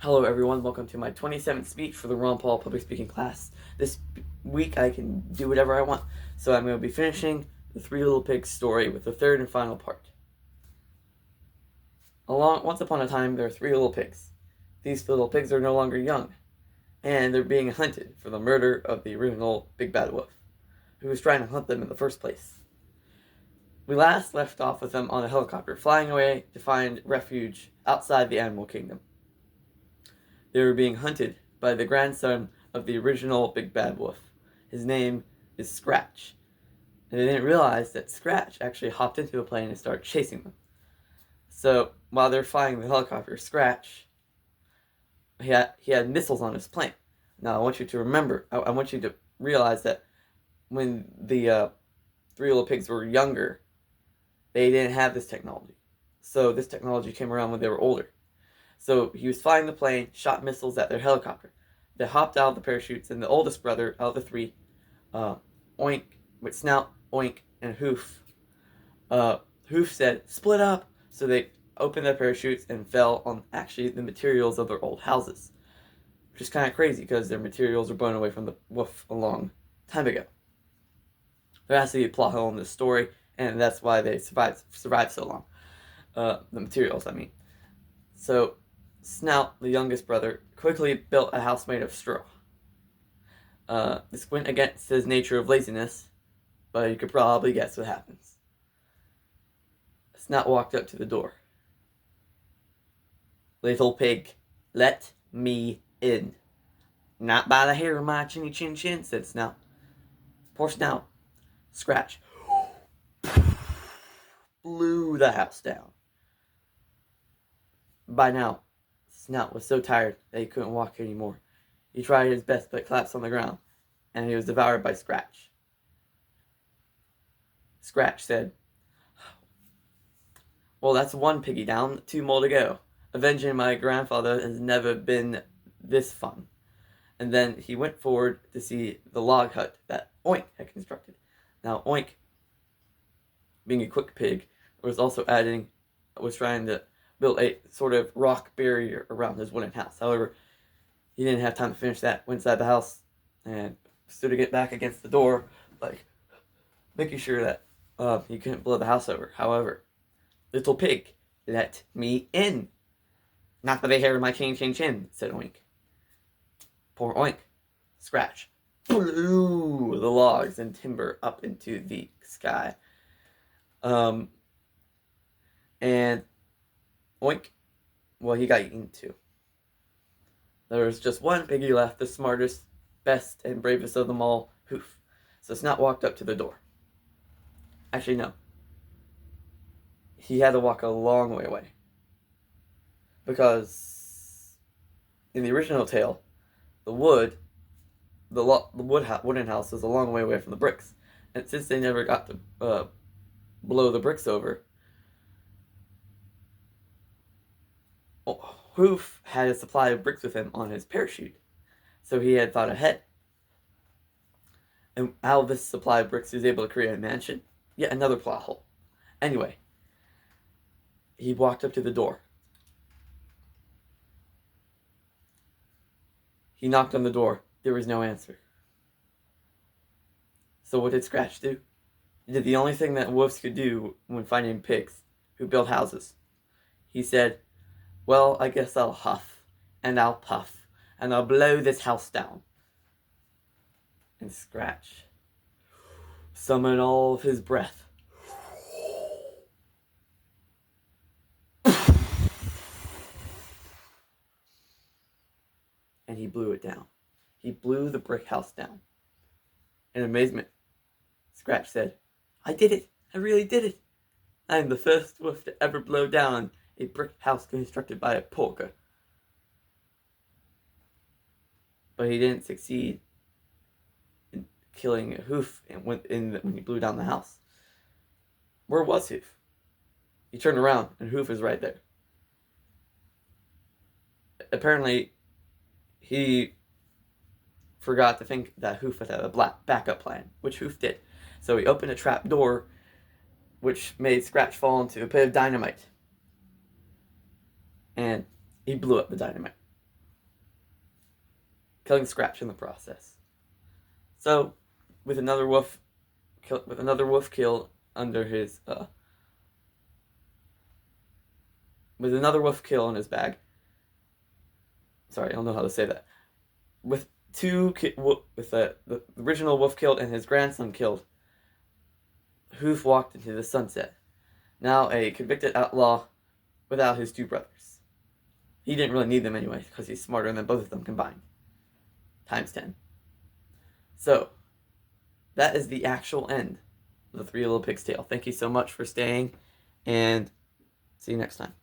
Hello everyone, welcome to my 27th speech for the Ron Paul public speaking class. This week I can do whatever I want, so I'm going to be finishing the Three Little Pigs story with the third and final part. Once upon a time, there are three little pigs. These little pigs are no longer young, and they're being hunted for the murder of the original Big Bad Wolf, who was trying to hunt them in the first place. We last left off with them on a helicopter, flying away to find refuge outside the animal kingdom. They were being hunted by the grandson of the original Big Bad Wolf. His name is Scratch. And they didn't realize that Scratch actually hopped into a plane and started chasing them. So while they're flying the helicopter, Scratch, he had missiles on his plane. Now I want you to remember, I want you to realize that when the three little pigs were younger, they didn't have this technology. So this technology came around when they were older. So he was flying the plane, shot missiles at their helicopter. They hopped out of the parachutes, and the oldest brother out of the three, Oink, with Snout, Oink, and Hoof. Hoof said, "Split up!" So they opened their parachutes and fell on actually the materials of their old houses. Which is kind of crazy because their materials were blown away from the wolf a long time ago. There has to be a plot hole in this story, and that's why they survived so long. The materials, I mean. So Snout, the youngest brother, quickly built a house made of straw. This went against his nature of laziness, but you could probably guess what happens. Snout walked up to the door. "Little pig, let me in." "Not by the hair of my chinny chin chin," said Snout. Poor Snout. Scratch blew the house down. By now, Snout was so tired that he couldn't walk anymore. He tried his best but collapsed on the ground, and he was devoured by Scratch. Scratch said, "Well, that's one piggy down, two more to go. Avenging my grandfather has never been this fun." And then he went forward to see the log hut that Oink had constructed. Now, Oink, being a quick pig, was trying to build a sort of rock barrier around his wooden house. However, he didn't have time to finish that. Went inside the house and stood to get back against the door, like making sure that he couldn't blow the house over. However, "Little pig, let me in." "Not by the hair of my chin chin chin," said Oink. Poor Oink. Scratch blew the logs and timber up into the sky. And Oink, well, he got eaten too. There was just one piggy left, the smartest, best, and bravest of them all, Hoof. So Snout walked up to the door. Actually, no. He had to walk a long way away. Because in the original tale, the wooden house was a long way away from the bricks. And since they never got to blow the bricks over, Hoof had a supply of bricks with him on his parachute. So he had thought ahead. And out of this supply of bricks, he was able to create a mansion. Yet another plot hole. Anyway, he walked up to the door. He knocked on the door. There was no answer. So what did Scratch do? He did the only thing that wolves could do when finding pigs who build houses. He said, "Well, I guess I'll huff, and I'll puff, and I'll blow this house down." And Scratch summoned all of his breath. And he blew it down. He blew the brick house down. In amazement, Scratch said, "I did it! I really did it! I am the first wolf to ever blow down a brick house constructed by a porker." But he didn't succeed in killing Hoof when he blew down the house. Where was Hoof? He turned around, and Hoof was right there. Apparently, he forgot to think that Hoof had a backup plan, which Hoof did. So he opened a trap door, which made Scratch fall into a pit of dynamite. And he blew up the dynamite. killing Scratch in the process. So, with another wolf kill under his with another wolf kill in his bag. Sorry, I don't know how to say that. With the original wolf killed and his grandson killed, Hoof walked into the sunset. Now a convicted outlaw without his two brothers. He didn't really need them anyway, because he's smarter than both of them combined. Times 10. So, that is the actual end of the Three Little Pigs tale. Thank you so much for staying, and see you next time.